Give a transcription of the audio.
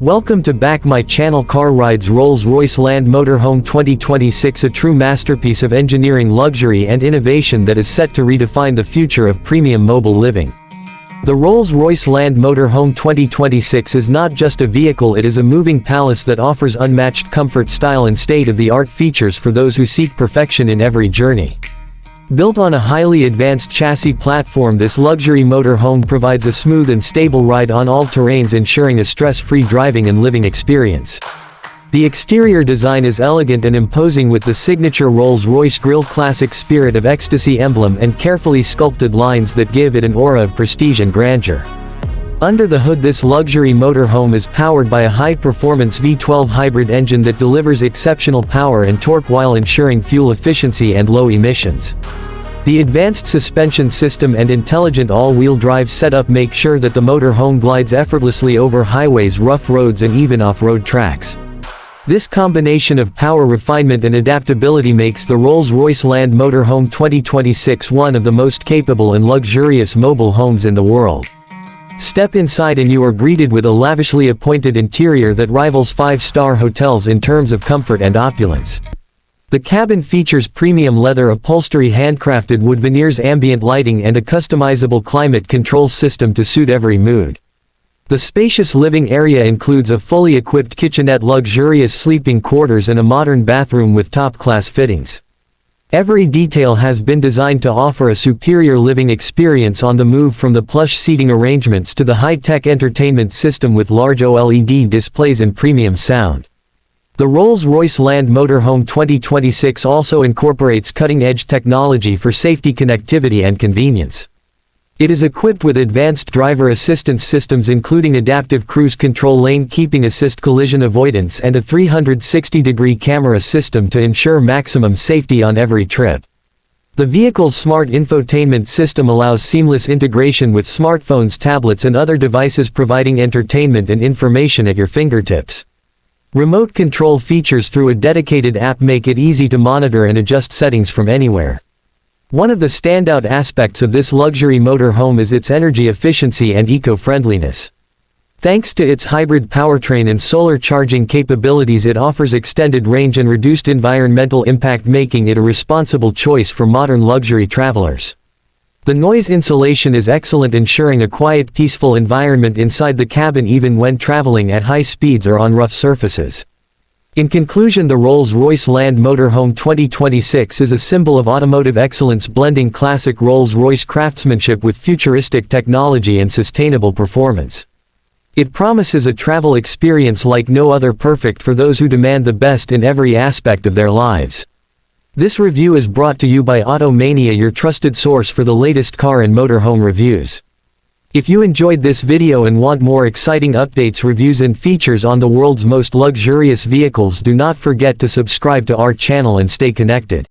Welcome to back my channel. Car rides. Rolls Royce Land Motorhome 2026, a true masterpiece of engineering, luxury and innovation that is set to redefine the future of premium mobile living. The Rolls Royce Land Motorhome 2026 is not just a vehicle, it is a moving palace that offers unmatched comfort, style and state-of-the-art features for those who seek perfection in every journey. Built on a highly advanced chassis platform, this luxury motorhome provides a smooth and stable ride on all terrains, ensuring a stress-free driving and living experience. The exterior design is elegant and imposing, with the signature Rolls-Royce grille classic Spirit of Ecstasy emblem and carefully sculpted lines that give it an aura of prestige and grandeur. Under the hood, this luxury motorhome is powered by a high-performance V12 hybrid engine that delivers exceptional power and torque while ensuring fuel efficiency and low emissions. The advanced suspension system and intelligent all-wheel drive setup make sure that the motorhome glides effortlessly over highways, rough roads and even off-road tracks. This combination of power, refinement and adaptability makes the Rolls-Royce Land Motorhome 2026 one of the most capable and luxurious mobile homes in the world. Step inside and you are greeted with a lavishly appointed interior that rivals five-star hotels in terms of comfort and opulence. The cabin features premium leather upholstery, handcrafted wood veneers, ambient lighting and a customizable climate control system to suit every mood. The spacious living area includes a fully equipped kitchenette, luxurious sleeping quarters and a modern bathroom with top-class fittings. Every detail has been designed to offer a superior living experience on the move, from the plush seating arrangements to the high-tech entertainment system with large OLED displays and premium sound. The Rolls-Royce Land Motorhome 2026 also incorporates cutting-edge technology for safety, connectivity and convenience. It is equipped with advanced driver assistance systems including adaptive cruise control, lane keeping assist, collision avoidance and a 360-degree camera system to ensure maximum safety on every trip. The vehicle's smart infotainment system allows seamless integration with smartphones, tablets and other devices, providing entertainment and information at your fingertips. Remote control features through a dedicated app make it easy to monitor and adjust settings from anywhere. One of the standout aspects of this luxury motorhome is its energy efficiency and eco-friendliness. Thanks to its hybrid powertrain and solar charging capabilities, it offers extended range and reduced environmental impact, making it a responsible choice for modern luxury travelers. The noise insulation is excellent, ensuring a quiet, peaceful environment inside the cabin even when traveling at high speeds or on rough surfaces. In conclusion, the Rolls-Royce Land Motorhome 2026 is a symbol of automotive excellence, blending classic Rolls-Royce craftsmanship with futuristic technology and sustainable performance. It promises a travel experience like no other, perfect for those who demand the best in every aspect of their lives. This review is brought to you by Auto Mania, your trusted source for the latest car and motorhome reviews. If you enjoyed this video and want more exciting updates, reviews and features on the world's most luxurious vehicles, do not forget to subscribe to our channel and stay connected.